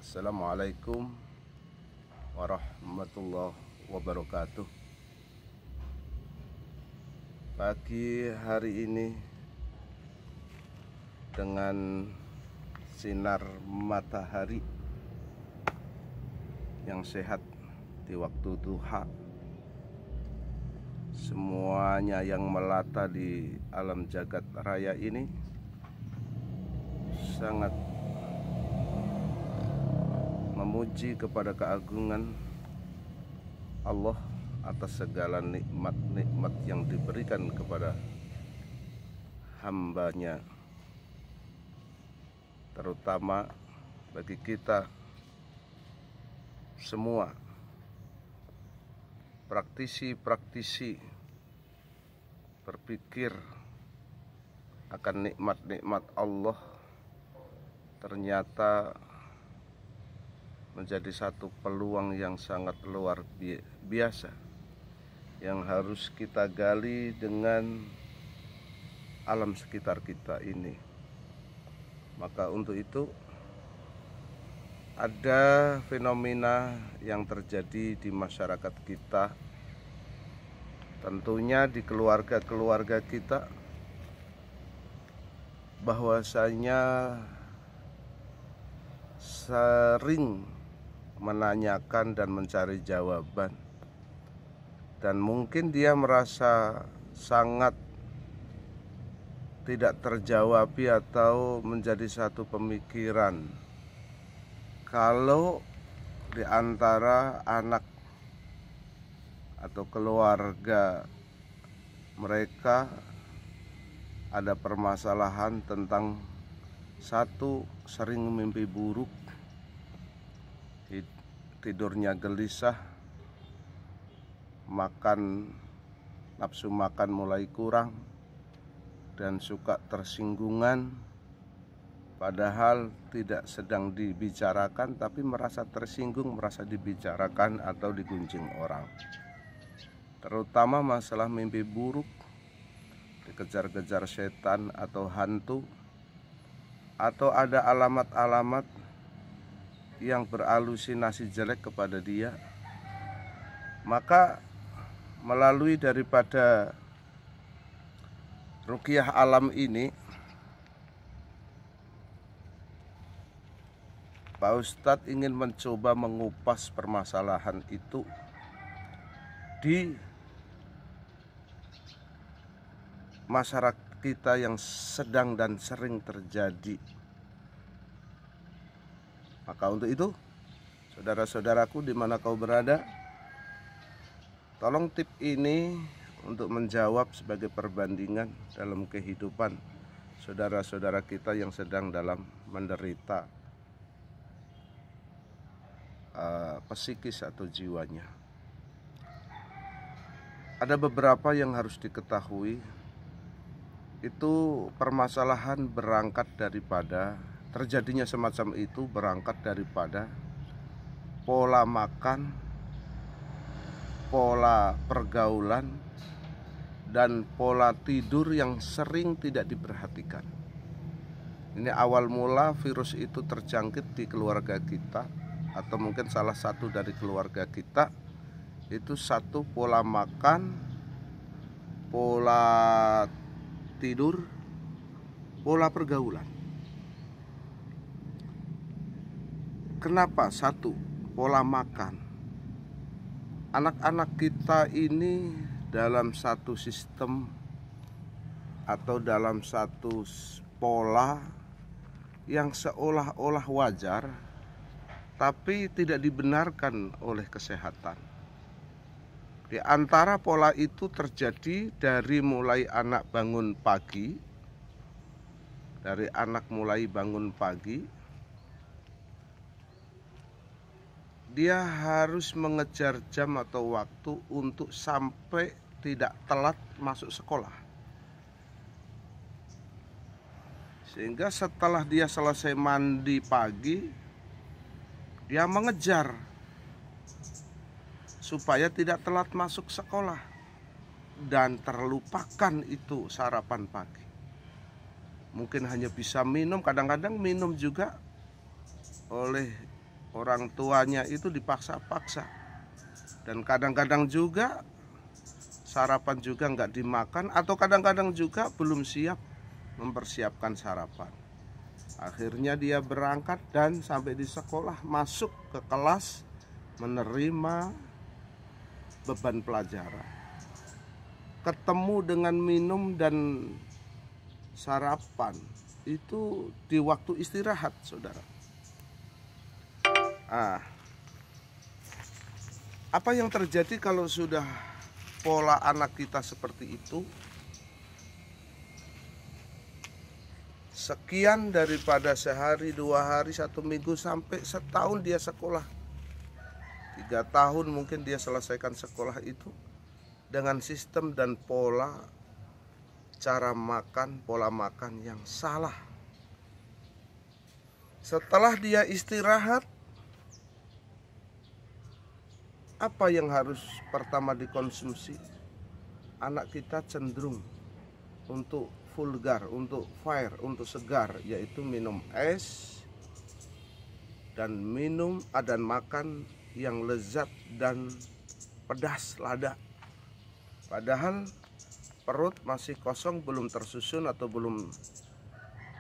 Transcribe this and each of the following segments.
Assalamualaikum warahmatullahi wabarakatuh. Pagi hari ini dengan sinar matahari yang sehat di waktu duha, semuanya yang melata di alam jagat raya ini sangat memuji kepada keagungan Allah atas segala nikmat-nikmat yang diberikan kepada hambanya, terutama bagi kita semua praktisi berpikir akan nikmat-nikmat Allah ternyata menjadi satu peluang yang sangat luar biasa yang harus kita gali dengan alam sekitar kita ini. Maka untuk itu ada fenomena yang terjadi di masyarakat kita, tentunya di keluarga-keluarga kita, bahwasanya sering menanyakan dan mencari jawaban, dan mungkin dia merasa sangat tidak terjawabi atau menjadi satu pemikiran kalau di antara anak atau keluarga mereka ada permasalahan tentang satu, sering mimpi buruk, tidurnya gelisah, nafsu makan mulai kurang, dan suka tersinggungan, padahal tidak sedang dibicarakan tapi merasa tersinggung, merasa dibicarakan atau digunjing orang. Terutama masalah mimpi buruk, dikejar-kejar setan atau hantu, atau ada alamat-alamat yang berhalusinasi jelek kepada dia. Maka melalui daripada ruqyah alam ini, Pak Ustadz ingin mencoba mengupas permasalahan itu di masyarakat kita yang sedang dan sering terjadi. Maka untuk itu, saudara-saudaraku di mana kau berada, tolong tip ini untuk menjawab sebagai perbandingan dalam kehidupan saudara-saudara kita yang sedang dalam menderita psikis atau jiwanya. Ada beberapa yang harus diketahui. Itu permasalahan berangkat daripada terjadinya semacam itu berangkat daripada pola makan, pola pergaulan, dan pola tidur yang sering tidak diperhatikan. Ini awal mula virus itu terjangkit di keluarga kita, atau mungkin salah satu dari keluarga kita. Itu satu, pola makan, pola tidur, pola pergaulan. Kenapa? Satu, pola makan. Anak-anak kita ini dalam satu sistem atau dalam satu pola yang seolah-olah wajar, tapi tidak dibenarkan oleh kesehatan. Di antara pola itu terjadi dari mulai anak bangun pagi, dia harus mengejar jam atau waktu untuk sampai tidak telat masuk sekolah. Sehingga setelah dia selesai mandi pagi, dia mengejar supaya tidak telat masuk sekolah, dan terlupakan itu sarapan pagi. Mungkin hanya bisa minum, kadang-kadang minum juga oleh orang tuanya itu dipaksa-paksa, dan kadang-kadang juga sarapan juga nggak dimakan, atau kadang-kadang juga belum siap mempersiapkan sarapan. Akhirnya dia berangkat dan sampai di sekolah, masuk ke kelas, menerima beban pelajaran, ketemu dengan minum dan sarapan itu di waktu istirahat, saudara. Apa yang terjadi kalau sudah pola anak kita seperti itu? Sekian daripada sehari, 2 hari, 1 minggu, sampai setahun dia sekolah. 3 tahun mungkin dia selesaikan sekolah itu dengan sistem dan pola cara makan, pola makan yang salah. Setelah dia istirahat, apa yang harus pertama dikonsumsi? Anak kita cenderung untuk vulgar, untuk fire, untuk segar, yaitu minum es dan minum dan makan yang lezat dan pedas, lada. Padahal perut masih kosong, belum tersusun atau belum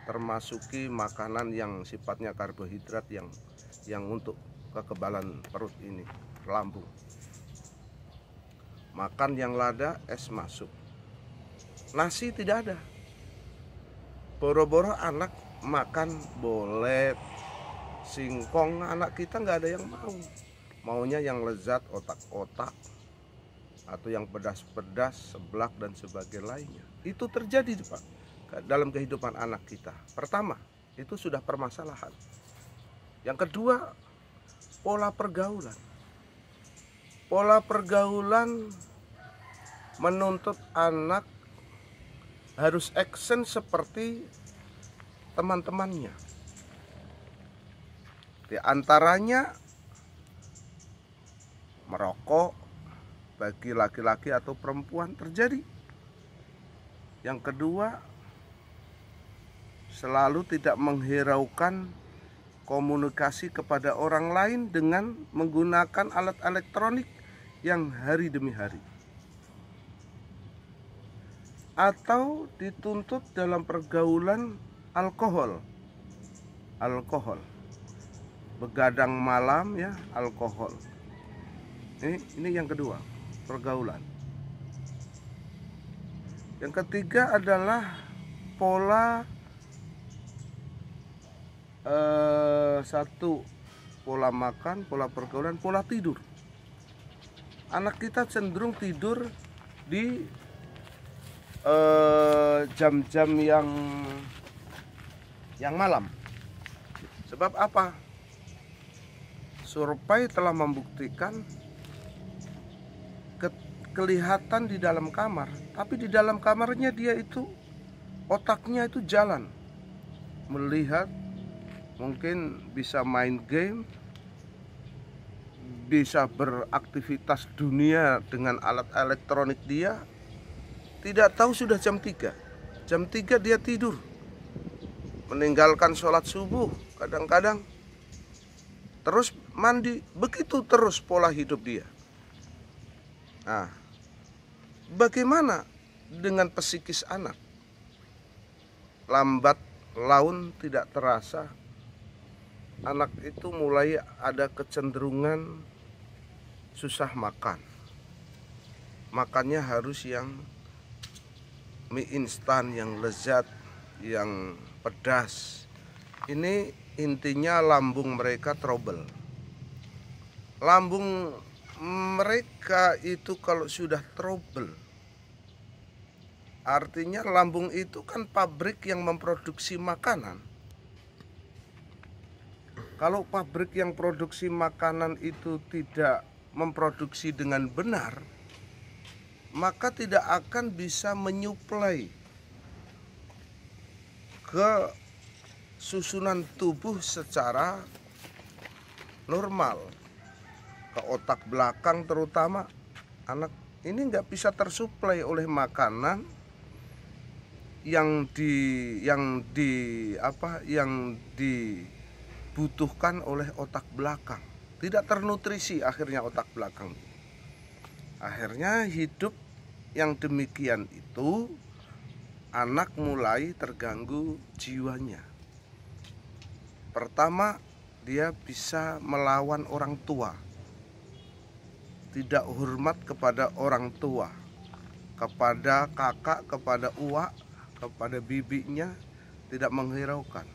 termasuki makanan yang sifatnya karbohidrat yang untuk kekebalan perut ini, lambung. Makan yang lada, es masuk. Nasi tidak ada. Boro-boro anak makan bolet, singkong, anak kita nggak ada yang mau. Maunya yang lezat, otak-otak, atau yang pedas-pedas, seblak dan sebagainya lainnya. Itu terjadi, Pak, dalam kehidupan anak kita. Pertama, itu sudah permasalahan. Yang kedua, pola pergaulan. Pola pergaulan menuntut anak harus action seperti teman-temannya. Di antaranya merokok bagi laki-laki atau perempuan terjadi. Yang kedua, selalu tidak menghiraukan komunikasi kepada orang lain dengan menggunakan alat elektronik yang hari demi hari. Atau dituntut dalam pergaulan alkohol. Begadang malam, ya, alkohol. Ini yang kedua, pergaulan. Yang ketiga adalah pola pola makan, pola pergaulan, pola tidur. Anak kita cenderung tidur di jam-jam yang malam. Sebab apa? Survei telah membuktikan kelihatan di dalam kamar, tapi di dalam kamarnya dia itu, otaknya itu jalan, melihat, mungkin bisa main game, bisa beraktivitas dunia dengan alat elektronik dia. Tidak tahu sudah jam 3. Jam 3 dia tidur, meninggalkan sholat subuh kadang-kadang, terus mandi, begitu terus pola hidup dia. Nah, bagaimana dengan psikis anak? Lambat laun tidak terasa, anak itu mulai ada kecenderungan susah makan. Makannya harus yang mie instan, yang lezat, yang pedas. Ini intinya lambung mereka trouble. Lambung mereka itu kalau sudah trouble, artinya lambung itu kan pabrik yang memproduksi makanan. Kalau pabrik yang produksi makanan itu tidak memproduksi dengan benar, maka tidak akan bisa menyuplai ke susunan tubuh secara normal. Ke otak belakang terutama, anak ini nggak bisa tersuplai oleh makanan yang dibutuhkan oleh otak belakang. Tidak ternutrisi akhirnya otak belakang. Akhirnya hidup yang demikian itu anak mulai terganggu jiwanya. Pertama, dia bisa melawan orang tua. Tidak hormat kepada orang tua, kepada kakak, kepada uak, kepada bibinya, tidak menghiraukan.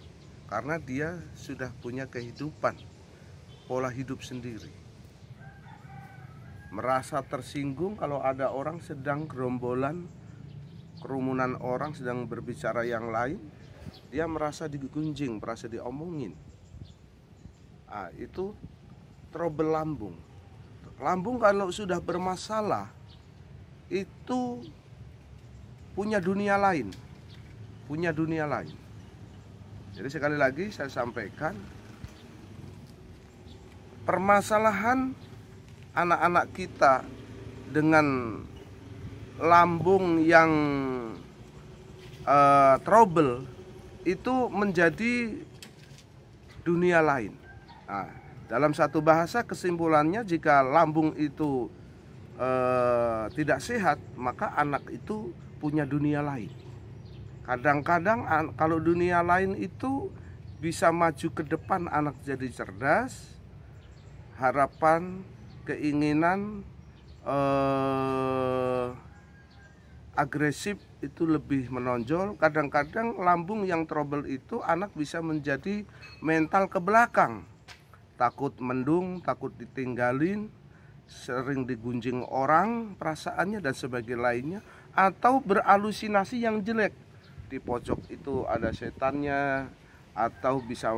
Karena dia sudah punya kehidupan, pola hidup sendiri. Merasa tersinggung kalau ada orang sedang gerombolan, kerumunan orang sedang berbicara yang lain, dia merasa digunjing, merasa diomongin. Itu trouble lambung. Lambung kalau sudah bermasalah itu punya dunia lain. Jadi sekali lagi saya sampaikan, permasalahan anak-anak kita dengan lambung yang trouble itu menjadi dunia lain. Dalam satu bahasa kesimpulannya, jika lambung itu tidak sehat, maka anak itu punya dunia lain. Kadang-kadang kalau dunia lain itu bisa maju ke depan, anak jadi cerdas, harapan, keinginan, agresif itu lebih menonjol. Kadang-kadang lambung yang trouble itu anak bisa menjadi mental ke belakang. Takut mendung, takut ditinggalin, sering digunjing orang perasaannya dan sebagainya lainnya, atau beralusinasi yang jelek. Di pojok itu ada setannya, atau bisa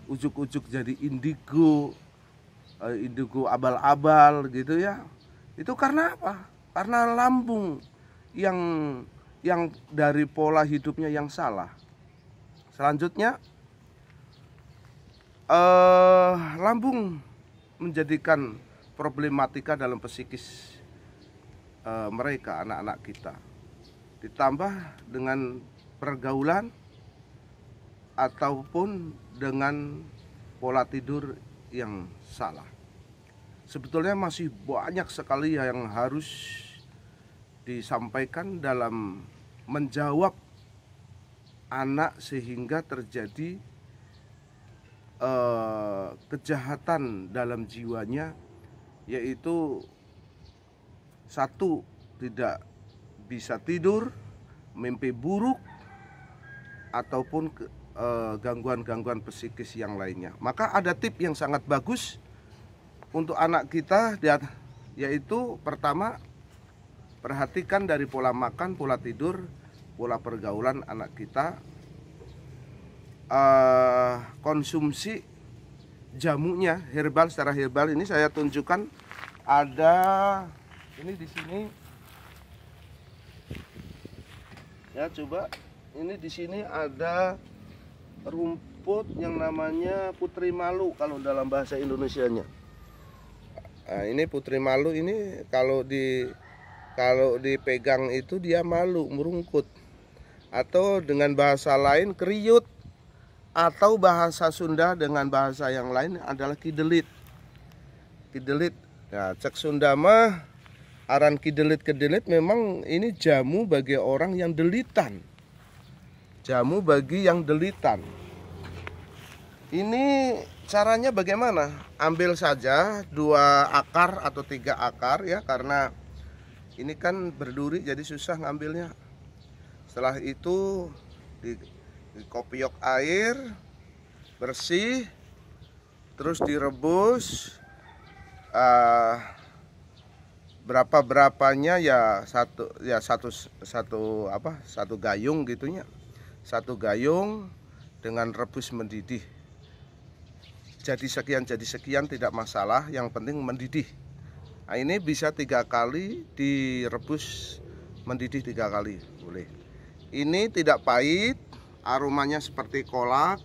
ujuk-ujuk jadi indigo abal-abal gitu ya. Itu karena apa? Karena lambung yang dari pola hidupnya yang salah. Selanjutnya, lambung menjadikan problematika dalam psikis mereka, anak-anak kita. Ditambah dengan pergaulan ataupun dengan pola tidur yang salah. Sebetulnya masih banyak sekali yang harus disampaikan dalam menjawab anak sehingga terjadi kejahatan dalam jiwanya, yaitu satu, tidak bisa tidur, mimpi buruk, ataupun gangguan-gangguan psikis yang lainnya. Maka ada tip yang sangat bagus untuk anak kita, yaitu pertama, perhatikan dari pola makan, pola tidur, pola pergaulan anak kita. Konsumsi jamunya herbal, secara herbal ini saya tunjukkan, ada ini di sini ya, coba ini di sini ada rumput yang namanya putri malu kalau dalam bahasa Indonesianya. Ini putri malu ini kalau dipegang itu dia malu, merungkut, atau dengan bahasa lain kriut, atau bahasa Sunda dengan bahasa yang lain adalah kidelit. Nah, cek Sunda mah aran kidelit memang ini jamu bagi orang yang delitan. Ini caranya bagaimana? Ambil saja 2 akar atau 3 akar ya, karena ini kan berduri jadi susah ngambilnya. Setelah itu dikopiok air bersih, terus direbus berapanya ya, satu gayung gitunya, 1 gayung dengan rebus mendidih. Jadi sekian tidak masalah, yang penting mendidih. Nah, ini bisa 3 kali direbus mendidih, 3 kali boleh. Ini tidak pahit, aromanya seperti kolak.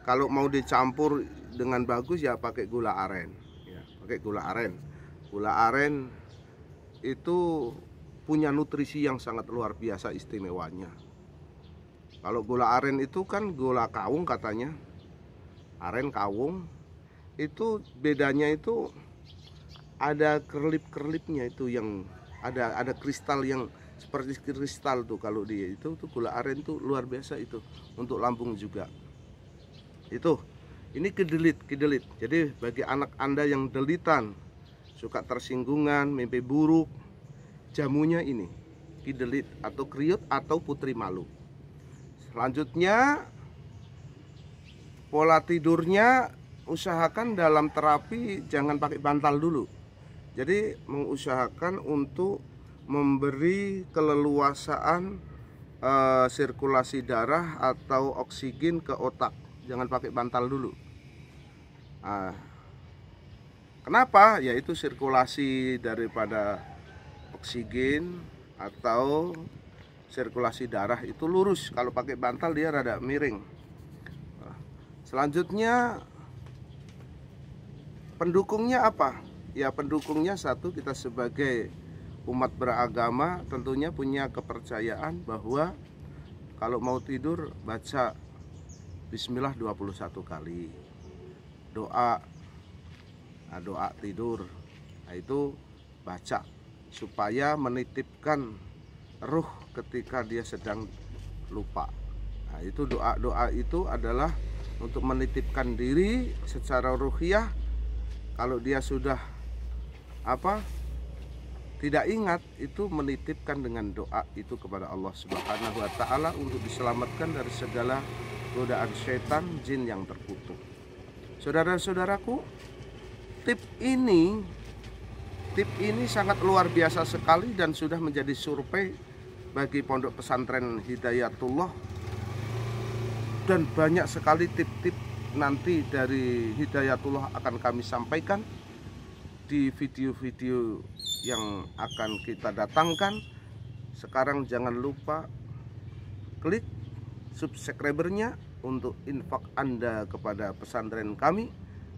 Kalau mau dicampur dengan bagus ya pakai gula aren. Ya, pakai gula aren. Gula aren itu punya nutrisi yang sangat luar biasa istimewanya. Kalau gula aren itu kan gula kawung katanya. aren, kawung, itu bedanya itu ada kerlip-kerlipnya, itu yang ada kristal yang seperti kristal tuh. Kalau dia itu tuh gula aren tuh luar biasa itu untuk lambung juga. Itu ini kedelit. Jadi bagi anak Anda yang delitan, suka tersinggungan, mimpi buruk, jamunya ini kidelit atau kriut atau putri malu. Selanjutnya pola tidurnya usahakan dalam terapi jangan pakai bantal dulu. Jadi mengusahakan untuk memberi keleluasaan sirkulasi darah atau oksigen ke otak. Jangan pakai bantal dulu. Kenapa? Yaitu sirkulasi daripada oksigen atau sirkulasi darah itu lurus. Kalau pakai bantal dia rada miring. Selanjutnya pendukungnya apa? Ya pendukungnya satu, kita sebagai umat beragama tentunya punya kepercayaan bahwa kalau mau tidur baca Bismillah 21 kali. Doa tidur. Nah, itu baca supaya menitipkan ruh ketika dia sedang lupa. Nah, itu doa itu adalah untuk menitipkan diri secara ruhiyah. Kalau dia sudah tidak ingat, itu menitipkan dengan doa itu kepada Allah Subhanahu wa Ta'ala untuk diselamatkan dari segala godaan setan, jin yang terkutuk. Saudara-saudaraku, tip ini sangat luar biasa sekali dan sudah menjadi survei bagi Pondok Pesantren Hidayatullah, dan banyak sekali tip-tip nanti dari Hidayatullah akan kami sampaikan di video-video yang akan kita datangkan. Sekarang jangan lupa klik subscribernya untuk infak Anda kepada pesantren kami,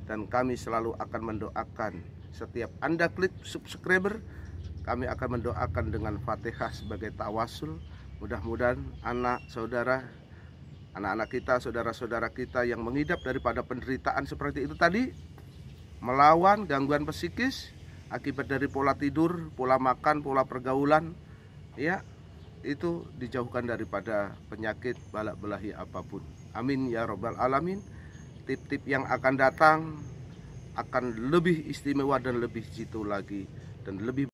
dan kami selalu akan mendoakan setiap Anda klik subscriber. Kami akan mendoakan dengan Fatihah sebagai tawasul. Mudah-mudahan anak-anak kita, saudara-saudara kita yang mengidap daripada penderitaan seperti itu tadi, melawan gangguan psikis akibat dari pola tidur, pola makan, pola pergaulan, ya, itu dijauhkan daripada penyakit balak belahi apapun. Amin ya robbal alamin. Tip-tip yang akan datang akan lebih istimewa dan lebih jitu lagi dan lebih